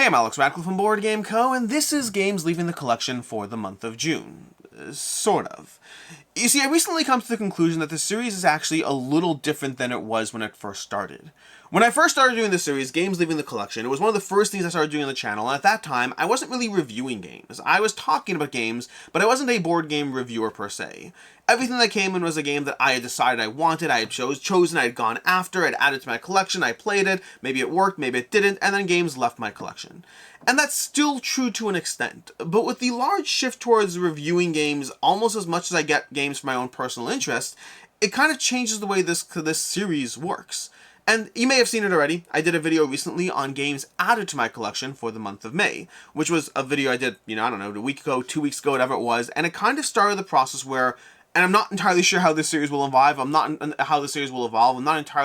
Hey, I'm Alex Radcliffe from Board Game Co., and this is games leaving the collection for the month of June. Sort of. You see, I recently come to the conclusion that this series is actually a little different than it was when it first started. When I first started doing this series, Games Leaving the Collection, it was one of the first things I started doing on the channel, and at that time, I wasn't really reviewing games. I was talking about games, but I wasn't a board game reviewer per se. Everything that came in was a game that I had decided I wanted, I had chosen, I had gone after, I'd added to my collection, I played it, maybe it worked, maybe it didn't, and then games left my collection. And that's still true to an extent, but with the large shift towards reviewing games almost as much as I get games for my own personal interest, it kind of changes the way this series works. And you may have seen it already. I did a video recently on games added to my collection for the month of May, which was a video I did, I don't know, a week ago, 2 weeks ago, whatever it was, and it kind of started the process where, and I'm not entirely sure how this series will evolve, I'm not entirely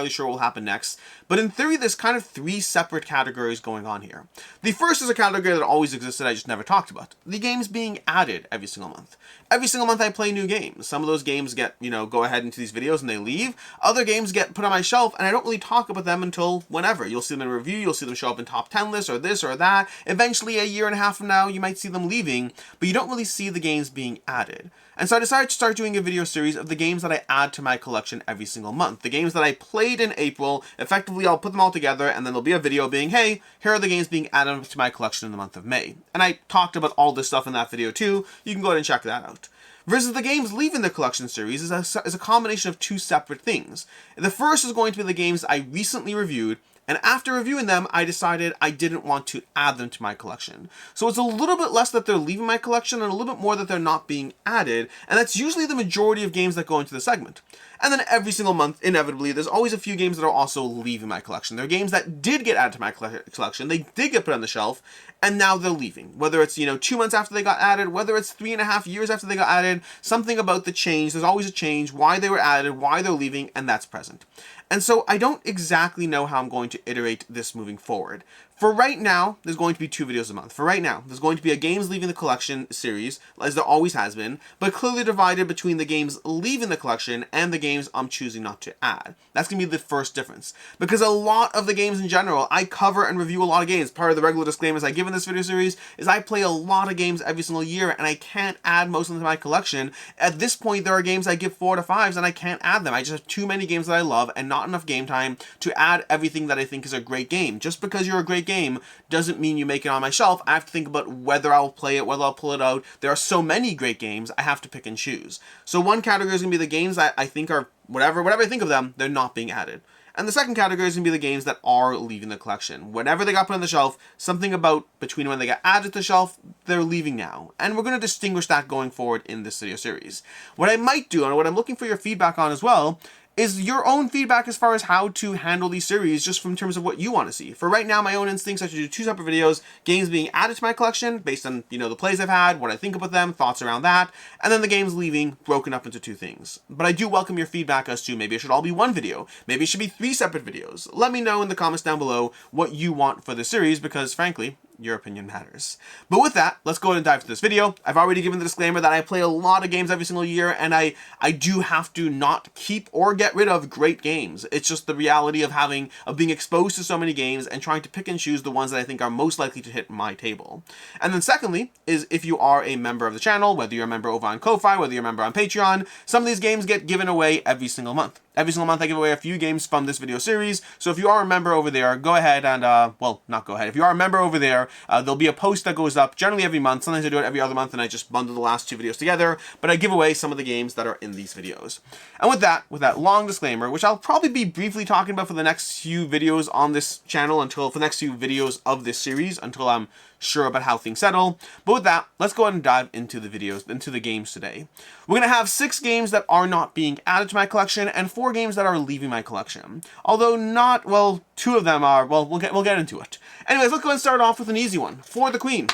sure what will happen next, but in theory there's kind of three separate categories going on here. The first is a category that always existed, I just never talked about. The games being added every single month. Every single month I play new games. Some of those games get, go ahead into these videos and they leave. Other games get put on my shelf and I don't really talk about them until whenever. You'll see them in review, you'll see them show up in top 10 lists or this or that. Eventually, a year and a half from now, you might see them leaving, but you don't really see the games being added. And so I decided to start doing a video series of the games that I add to my collection every single month. The games that I played in April, effectively I'll put them all together and then there'll be a video being, hey, here are the games being added to my collection in the month of May. And I talked about all this stuff in that video too. You can go ahead and check that out. Versus the games leaving the collection series is a combination of two separate things. The first is going to be the games I recently reviewed, and after reviewing them, I decided I didn't want to add them to my collection. So it's a little bit less that they're leaving my collection and a little bit more that they're not being added, and that's usually the majority of games that go into the segment. And then every single month, inevitably, there's always a few games that are also leaving my collection. There are games that did get added to my collection, they did get put on the shelf, and now they're leaving. Whether it's, 2 months after they got added, whether it's 3.5 years after they got added, something about the change, there's always a change, why they were added, why they're leaving, and that's present. And so I don't exactly know how I'm going to iterate this moving forward. For right now, there's going to be 2 videos a month. For right now, there's going to be a games leaving the collection series, as there always has been, but clearly divided between the games leaving the collection and the games I'm choosing not to add. That's going to be the first difference. Because a lot of the games in general, I cover and review a lot of games. Part of the regular disclaimers I give in this video series is I play a lot of games every single year and I can't add most of them to my collection. At this point, there are games I give 4 to 5s and I can't add them. I just have too many games that I love and not enough game time to add everything that I think is a great game. Just because you're a great game doesn't mean you make it on my shelf. I have to think about whether I'll play it, whether I'll pull it out. There are so many great games, I have to pick and choose. So one category is going to be the games that I think are, whatever I think of them, they're not being added. And the second category is going to be the games that are leaving the collection. Whenever they got put on the shelf, something about between when they got added to the shelf, they're leaving now. And we're going to distinguish that going forward in this video series. What I might do, and what I'm looking for your feedback on as well, is your own feedback as far as how to handle these series, just from terms of what you want to see. For right now, my own instincts are to do 2 separate videos, games being added to my collection based on, the plays I've had, what I think about them, thoughts around that, and then the games leaving broken up into 2 things. But I do welcome your feedback as to maybe it should all be 1 video, maybe it should be 3 separate videos. Let me know in the comments down below what you want for this series, because frankly, your opinion matters. But with that, let's go ahead and dive into this video. I've already given the disclaimer that I play a lot of games every single year, and I do have to not keep or get rid of great games. It's just the reality of being exposed to so many games and trying to pick and choose the ones that I think are most likely to hit my table. And then secondly, is if you are a member of the channel, whether you're a member over on Ko-Fi, whether you're a member on Patreon, some of these games get given away every single month. Every single month I give away a few games from this video series, so if you are a member over there, go ahead and, well, not go ahead. If you are a member over there, there'll be a post that goes up generally every month. Sometimes I do it every other month and I just bundle the last 2 videos together, but I give away some of the games that are in these videos. And with that long disclaimer, which I'll probably be briefly talking about for the next few videos on this channel for the next few videos of this series, until I'm sure about how things settle. But with that, let's go ahead and dive into the games today. We're going to have 6 games that are not being added to my collection and 4 games that are leaving my collection. Although not, well, 2 of them are, well, we'll get into it. Anyways, let's go and start off with an easy one. For the Queen.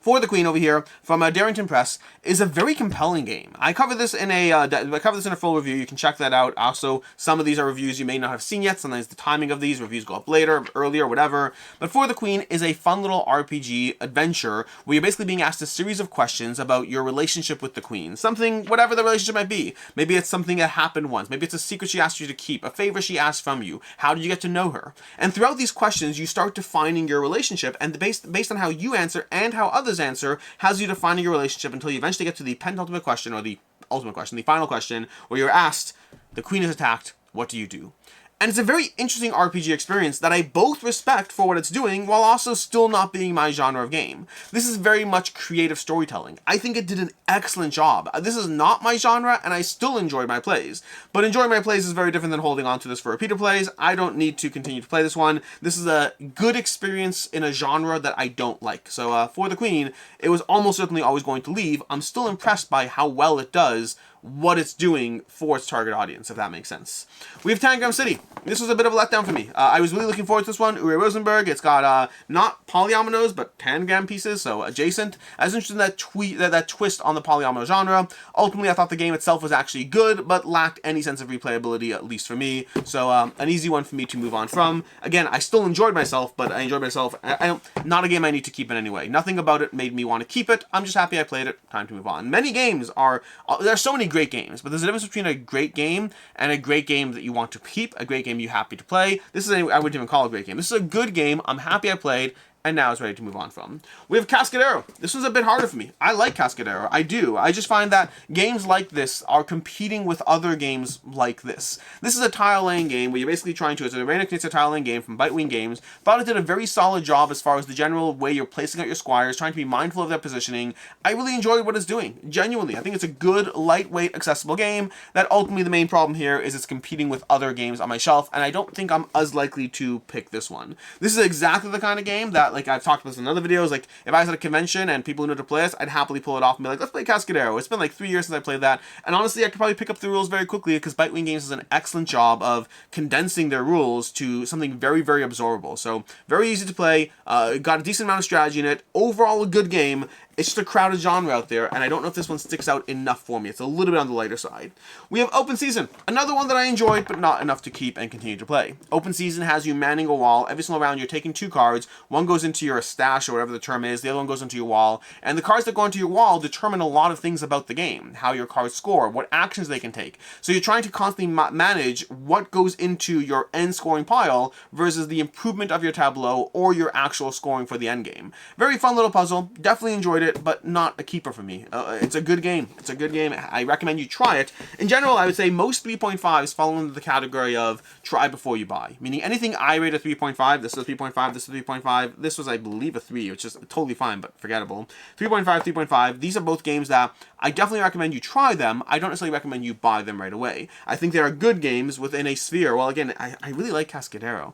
For the Queen over here from Darrington Press is a very compelling game. I cover this in a full review. You can check that out. Also, some of these are reviews you may not have seen yet. Sometimes the timing of these reviews go up later, earlier, whatever. But For the Queen is a fun little RPG adventure where you're basically being asked a series of questions about your relationship with the Queen. Something, whatever the relationship might be. Maybe it's something that happened once. Maybe it's a secret she asked you to keep, a favor she asked from you. How did you get to know her? And throughout these questions, you start defining your relationship, and based on how you answer and how others answer has you defining your relationship until you eventually get to the penultimate question, or the ultimate question, the final question, where you're asked, the Queen is attacked, what do you do? And it's a very interesting RPG experience that I both respect for what it's doing while also still not being my genre of game. This is very much creative storytelling. I think it did an excellent job. This is not my genre, and I still enjoyed my plays. But enjoying my plays is very different than holding on to this for repeater plays. I don't need to continue to play this one. This is a good experience in a genre that I don't like. So For the Queen, it was almost certainly always going to leave. I'm still impressed by how well it does what it's doing for its target audience, if that makes sense. We have Tangram City. This was a bit of a letdown for me. I was really looking forward to this one. Uwe Rosenberg. It's got not polyominoes, but tangram pieces, so adjacent. I was interested in that twist on the polyomino genre. Ultimately, I thought the game itself was actually good, but lacked any sense of replayability, at least for me. So an easy one for me to move on from. Again, I still enjoyed myself, but I enjoyed myself. Not a game I need to keep in anyway. Nothing about it made me want to keep it. I'm just happy I played it. Time to move on. Many games are... There are so many great games, but there's a difference between a great game and a great game that you want to keep, a great game you're happy to play. This is I wouldn't even call it a great game. This is a good game I'm happy I played, and now it's ready to move on from. We have Cascadero. This was a bit harder for me. I like Cascadero. I do. I just find that games like this are competing with other games like this. This is a tile laying game where you're basically trying to... It's a Reina Knizia tile laying game from Bitewing Games. Thought it did a very solid job as far as the general way you're placing out your squires, trying to be mindful of their positioning. I really enjoyed what it's doing. Genuinely. I think it's a good, lightweight, accessible game that ultimately the main problem here is it's competing with other games on my shelf, and I don't think I'm as likely to pick this one. This is exactly the kind of game that, like I've talked about this in other videos, like if I was at a convention and people knew to play this, I'd happily pull it off and be like, let's play Cascadero. It's been like 3 years since I played that, and honestly I could probably pick up the rules very quickly because Bitewing Games does an excellent job of condensing their rules to something very, very absorbable. So very easy to play, got a decent amount of strategy in it, overall a good game. It's just a crowded genre out there, and I don't know if this one sticks out enough for me. It's a little bit on the lighter side. We have Open Season, another one that I enjoyed, but not enough to keep and continue to play. Open Season has you manning a wall. Every single round, you're taking 2 cards. One goes into your stash, or whatever the term is. The other one goes into your wall. And the cards that go into your wall determine a lot of things about the game. How your cards score, what actions they can take. So you're trying to constantly manage what goes into your end scoring pile versus the improvement of your tableau or your actual scoring for the end game. Very fun little puzzle. Definitely enjoyed it, but not a keeper for me. It's a good game. It's a good game. I recommend you try it. In general, I would say most 3.5s fall into the category of try before you buy. Meaning anything I rate a 3.5, this is a 3.5, this is a 3.5, this was, I believe, a 3, which is totally fine, but forgettable. 3.5, 3.5, these are both games that I definitely recommend you try them. I don't necessarily recommend you buy them right away. I think they are good games within a sphere. Well, again, I really like Cascadero.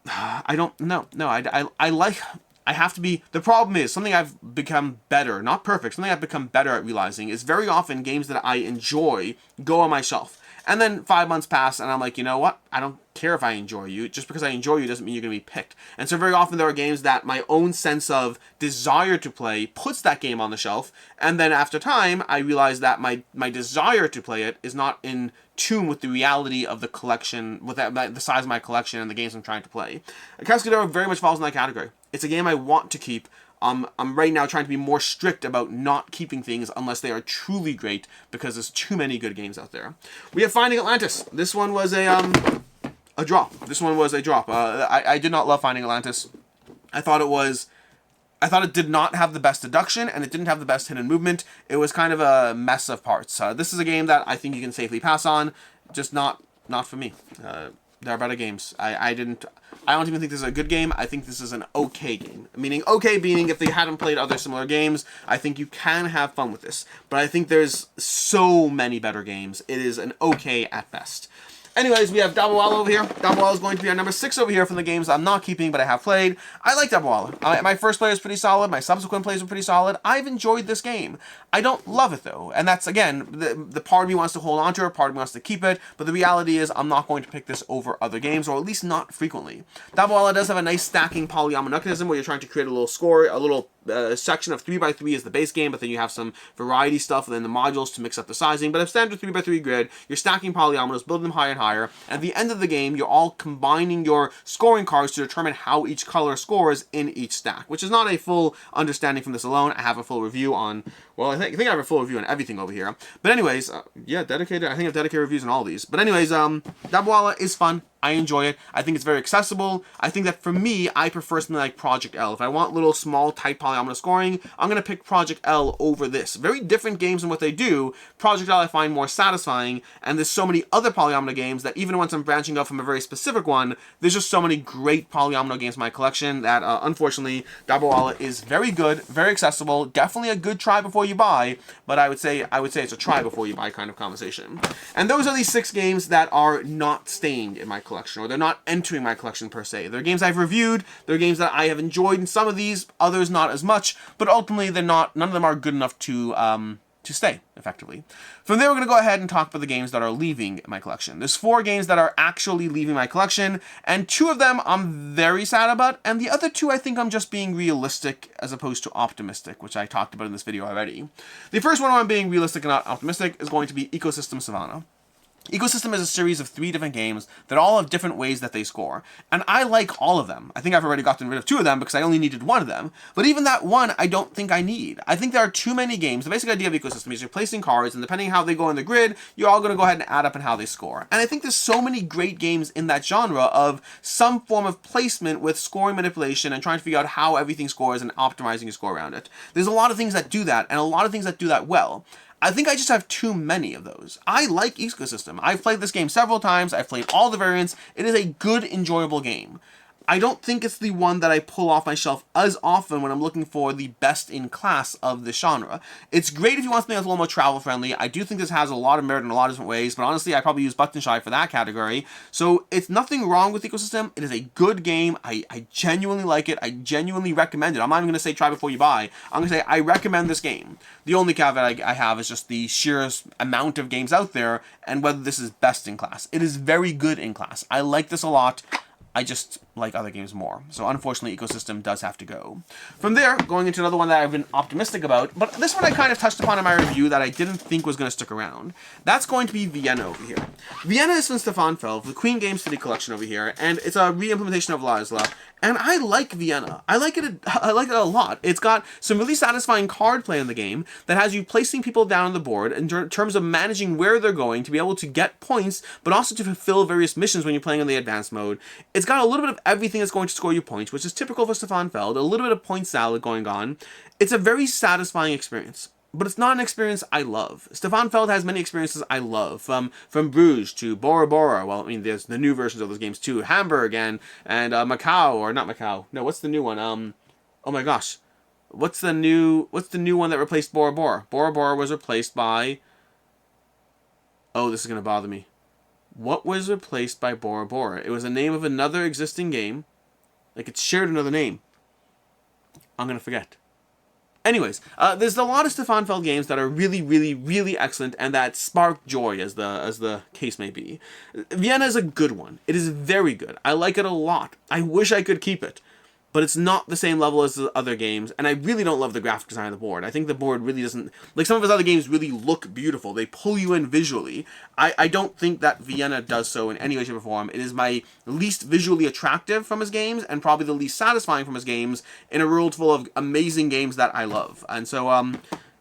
I don't, no, I like... I have to be... The problem is, something I've become better, not perfect, something I've become better at realizing is very often games that I enjoy go on my shelf. And then 5 months pass, and I'm like, you know what? I don't care if I enjoy you. Just because I enjoy you doesn't mean you're going to be picked. And so very often there are games that my own sense of desire to play puts that game on the shelf. And then after time, I realize that my desire to play it is not in tune with the reality of the collection, with the size of my collection and the games I'm trying to play. Cascadero very much falls in that category. It's a game I want to keep. I'm right now trying to be more strict about not keeping things unless they are truly great, because there's too many good games out there. We have Finding Atlantis. This one was a drop. This one was a drop. I did not love Finding Atlantis. I thought it did not have the best deduction, and it didn't have the best hidden movement. It was kind of a mess of parts. This is a game that I think you can safely pass on. Just not for me. There are better games. I don't even think this is a good game. I think this is an okay game. Meaning okay meaning if they hadn't played other similar games, I think you can have fun with this. But I think there's so many better games. It is an okay at best. Anyways, we have Dabba Walla over here. Dabba Walla is going to be our number 6 over here from the games I'm not keeping, but I have played. I like Dabba Walla. My first play was pretty solid. My subsequent plays were pretty solid. I've enjoyed this game. I don't love it, though. And that's, again, the part of me wants to hold on to it, part of me wants to keep it, but the reality is I'm not going to pick this over other games, or at least not frequently. Dabba Walla does have a nice stacking polyomino mechanism where you're trying to create a little score, a little section of 3x3 is the base game, but then you have some variety stuff within the modules to mix up the sizing. But a standard 3x3 grid, you're stacking polyominoes, building them higher and higher. At the end of the game, you're all combining your scoring cards to determine how each color scores in each stack, which is not a full understanding from this alone. I have a full review on, well, I think I have a full review on everything over here. But anyways, yeah, dedicated. I think I have dedicated reviews on all these. But anyways, Dabba Walla is fun. I enjoy it. I think it's very accessible. I think that for me, I prefer something like Project L. If I want little, small, tight polyomino scoring, I'm going to pick Project L over this. Very different games in what they do. Project L I find more satisfying, and there's so many other polyomino games that even once I'm branching out from a very specific one, there's just so many great polyomino games in my collection that, unfortunately, Dabba Walla is very good, very accessible, definitely a good try before you buy, but I would say it's a try before you buy kind of conversation. And those are the 6 games that are not stained in my collection, or they're not entering my collection per se. They're games I've reviewed, they're games that I have enjoyed, and some of these, others not as much, but ultimately none of them are good enough to stay, effectively. From there, we're going to go ahead and talk about the games that are leaving my collection. There's 4 games that are actually leaving my collection, and 2 of them I'm very sad about, and the other 2 I think I'm just being realistic as opposed to optimistic, which I talked about in this video already. The first one where I'm being realistic and not optimistic is going to be Ecosystem Savanna. Ecosystem is a series of 3 different games that all have different ways that they score, and I like all of them. I think I've already gotten rid of 2 of them because I only needed 1 of them, but even that one I don't think I need. I think there are too many games. The basic idea of Ecosystem is you're placing cards, and depending on how they go in the grid, you're all going to go ahead and add up on how they score. And I think there's so many great games in that genre of some form of placement with scoring manipulation and trying to figure out how everything scores and optimizing your score around it. There's a lot of things that do that, and a lot of things that do that well. I think I just have too many of those. I like Ecosystem. I've played this game several times. I've played all the variants. It is a good, enjoyable game. I don't think it's the one that I pull off my shelf as often when I'm looking for the best in class of the genre. It's great if you want something that's a little more travel friendly. I do think this has a lot of merit in a lot of different ways, but honestly, I probably use Button Shy for that category. So it's nothing wrong with Ecosystem. It is a good game. I genuinely like it. I genuinely recommend it. I'm not even going to say try before you buy. I'm going to say I recommend this game. The only caveat I have is just the sheer amount of games out there and whether this is best in class. It is very good in class. I like this a lot. I just like other games more. So unfortunately, Ecosystem does have to go. From there, going into another one that I've been optimistic about, but this one I kind of touched upon in my review that I didn't think was going to stick around. That's going to be Vienna over here. Vienna is from Stefan Feld, the Queen Game City collection over here, and it's a re-implementation of Laszlo. And I like Vienna. I like it a lot. It's got some really satisfying card play in the game that has you placing people down on the board in terms of managing where they're going to be able to get points, but also to fulfill various missions when you're playing in the advanced mode. It's got a little bit of everything that's going to score you points, which is typical for Stefan Feld, a little bit of point salad going on. It's a very satisfying experience. But it's not an experience I love. Stefan Feld has many experiences I love, from Bruges to Bora Bora. Well, I mean, there's the new versions of those games too. Hamburg and Macau, or not Macau. No, what's the new one? Oh my gosh, what's the new one that replaced Bora Bora? Bora Bora was replaced by. Oh, this is gonna bother me. What was replaced by Bora Bora? It was the name of another existing game. Like it shared another name. I'm gonna forget. Anyways, there's a lot of Stefan Feld games that are really, really, really excellent and that spark joy, as the case may be. Vienna is a good one. It is very good. I like it a lot. I wish I could keep it. But it's not the same level as the other games, and I really don't love the graphic design of the board. I think the board really doesn't... Like, some of his other games really look beautiful. They pull you in visually. I don't think that Vienna does so in any way, shape, or form. It is my least visually attractive from his games, and probably the least satisfying from his games, in a world full of amazing games that I love. And so,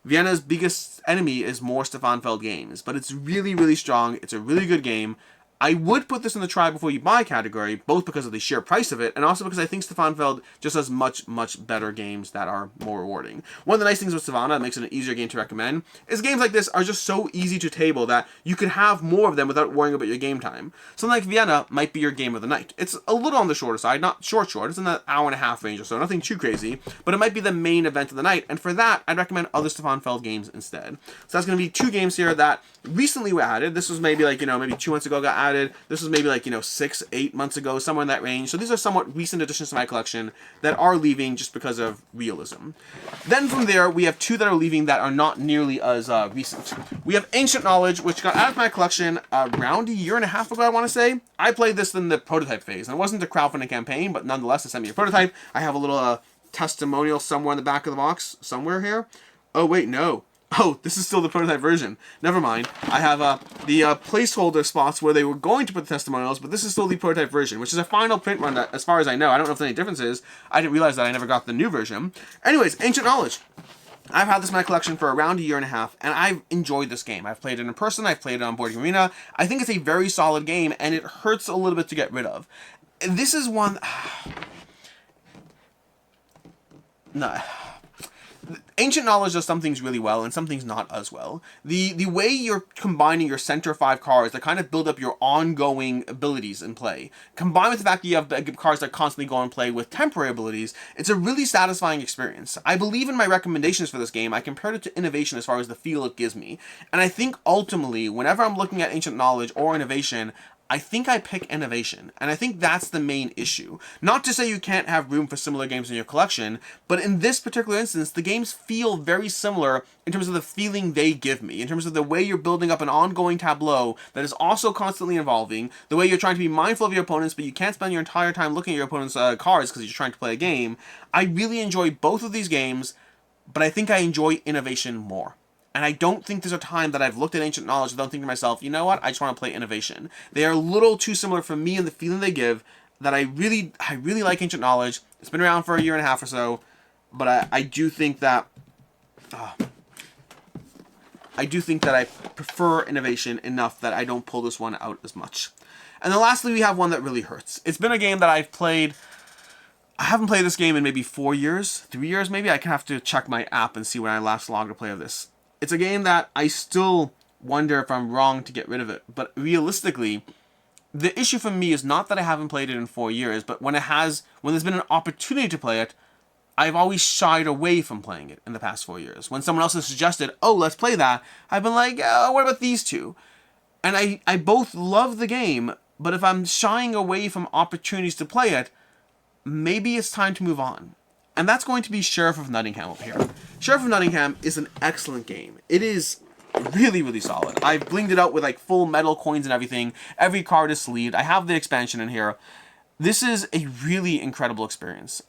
Vienna's biggest enemy is more Stefan Feld games, but it's really, really strong. It's a really good game. I would put this in the try before you buy category, both because of the sheer price of it, and also because I think Stefan Feld just has much, much better games that are more rewarding. One of the nice things with Savanna that makes it an easier game to recommend is games like this are just so easy to table that you can have more of them without worrying about your game time. Something like Vienna might be your game of the night. It's a little on the shorter side, not short, it's in the hour and a half range or so, nothing too crazy, but it might be the main event of the night, and for that, I'd recommend other Stefan Feld games instead. So that's going to be 2 games here that recently were added. This was maybe like, maybe 2 months ago got added. This was maybe like, 6, 8 months ago, somewhere in that range. So these are somewhat recent additions to my collection that are leaving just because of realism. Then from there, we have 2 that are leaving that are not nearly as recent. We have Ancient Knowledge, which got out of my collection around a year and a half ago, I want to say. I played this in the prototype phase, and it wasn't a crowdfunding campaign, but nonetheless, it sent me a prototype. I have a little testimonial somewhere in the back of the box. Somewhere here. Oh, wait, no. Oh, this is still the prototype version. Never mind. I have the placeholder spots where they were going to put the testimonials, but this is still the prototype version, which is a final print run that, as far as I know. I don't know if there's any differences. I didn't realize that I never got the new version. Anyways, Ancient Knowledge. I've had this in my collection for around a year and a half, and I've enjoyed this game. I've played it in person, I've played it on Board Game Arena. I think it's a very solid game, and it hurts a little bit to get rid of. This is one... No. Ancient Knowledge does some things really well and some things not as well. The way you're combining your center 5 cards that kind of build up your ongoing abilities in play, combined with the fact that you have cards that constantly go and play with temporary abilities, it's a really satisfying experience. I believe in my recommendations for this game, I compared it to Innovation as far as the feel it gives me. And I think ultimately, whenever I'm looking at Ancient Knowledge or Innovation, I think I pick Innovation, and I think that's the main issue. Not to say you can't have room for similar games in your collection, but in this particular instance, the games feel very similar in terms of the feeling they give me, in terms of the way you're building up an ongoing tableau that is also constantly evolving, the way you're trying to be mindful of your opponents, but you can't spend your entire time looking at your opponent's cards because you're trying to play a game. I really enjoy both of these games, but I think I enjoy Innovation more. And I don't think there's a time that I've looked at Ancient Knowledge without thinking to myself, you know what, I just want to play Innovation. They are a little too similar for me and the feeling they give that I really like Ancient Knowledge. It's been around for a year and a half or so, but I do think that... I do think that I prefer Innovation enough that I don't pull this one out as much. And then lastly, we have one that really hurts. It's been a game that I've played... I haven't played this game in maybe 4 years, 3 years maybe. I can have to check my app and see when I last logged a play of this. It's a game that I still wonder if I'm wrong to get rid of it. But realistically, the issue for me is not that I haven't played it in 4 years, but when there's been an opportunity to play it, I've always shied away from playing it in the past 4 years. When someone else has suggested, oh, let's play that, I've been like, oh, what about these two? And I both love the game, but if I'm shying away from opportunities to play it, maybe it's time to move on. And that's going to be Sheriff of Nottingham up here. Sheriff of Nottingham is an excellent game. It is really, really solid. I've blinged it out with like full metal coins and everything. Every card is sleeved. I have the expansion in here. This is a really incredible experience.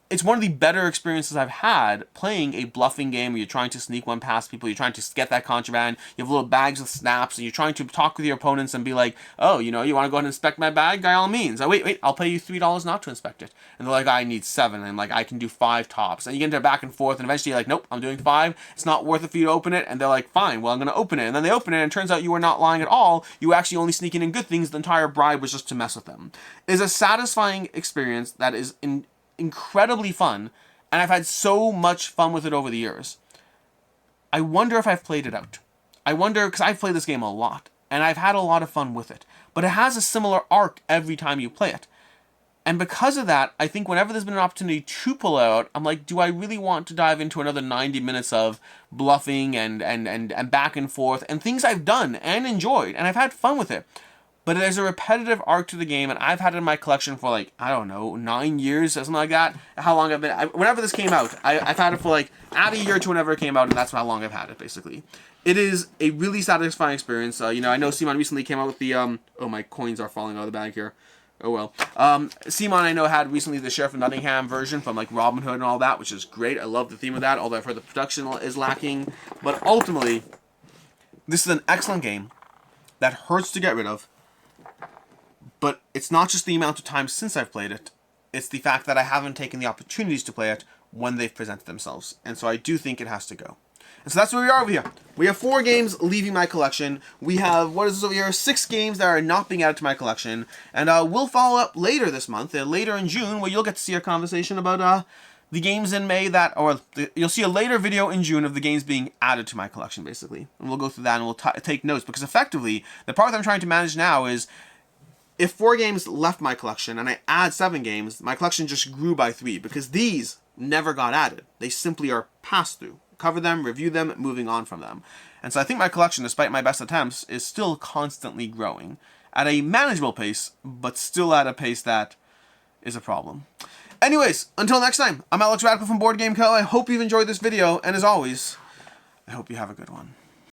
It's one of the better experiences I've had playing a bluffing game where you're trying to sneak one past people, you're trying to get that contraband, you have little bags with snaps, and you're trying to talk with your opponents and be like, oh, you know, you want to go ahead and inspect my bag? By all means. Oh, wait, I'll pay you $3 not to inspect it. And they're like, I need 7, and I'm like, I can do 5 tops. And you get into back and forth, and eventually you're like, nope, I'm doing 5, it's not worth it for you to open it, and they're like, fine, well, I'm going to open it. And then they open it, and it turns out you were not lying at all, you were actually only sneaking in good things, the entire bribe was just to mess with them. It is a satisfying experience that is incredibly fun, and I've had so much fun with it over the years. I wonder if I've played it out. I wonder, because I've played this game a lot, and I've had a lot of fun with it. But it has a similar arc every time you play it. And because of that, I think whenever there's been an opportunity to pull out, I'm like, do I really want to dive into another 90 minutes of bluffing and back and forth, and things I've done and enjoyed, and I've had fun with it. But there's a repetitive arc to the game, and I've had it in my collection for like, I don't know, 9 years, something like that. How long I've been... whenever this came out, I've had it for like, add a year to whenever it came out, and that's how long I've had it, basically. It is a really satisfying experience. You know, I know Simon recently came out with the... oh, my coins are falling out of the bag here. Oh, well. Simon, I know, had recently the Sheriff of Nottingham version from like Robin Hood and all that, which is great. I love the theme of that, although I've heard the production is lacking. But ultimately, this is an excellent game that hurts to get rid of. But it's not just the amount of time since I've played it, it's the fact that I haven't taken the opportunities to play it when they've presented themselves. And so I do think it has to go. And so that's where we are over here. We have 4 games leaving my collection. We have, what is this over here? 6 games that are not being added to my collection. And we'll follow up later this month, later in June, where you'll get to see a conversation about the games in May you'll see a later video in June of the games being added to my collection, basically. And we'll go through that and we'll take notes. Because effectively, the part that I'm trying to manage now is, if 4 games left my collection and I add 7 games, my collection just grew by 3 because these never got added. They simply are passed through. Cover them, review them, moving on from them. And so I think my collection, despite my best attempts, is still constantly growing. At a manageable pace, but still at a pace that is a problem. Anyways, until next time, I'm Alex Radical from Board Game Co. I hope you've enjoyed this video, and as always, I hope you have a good one.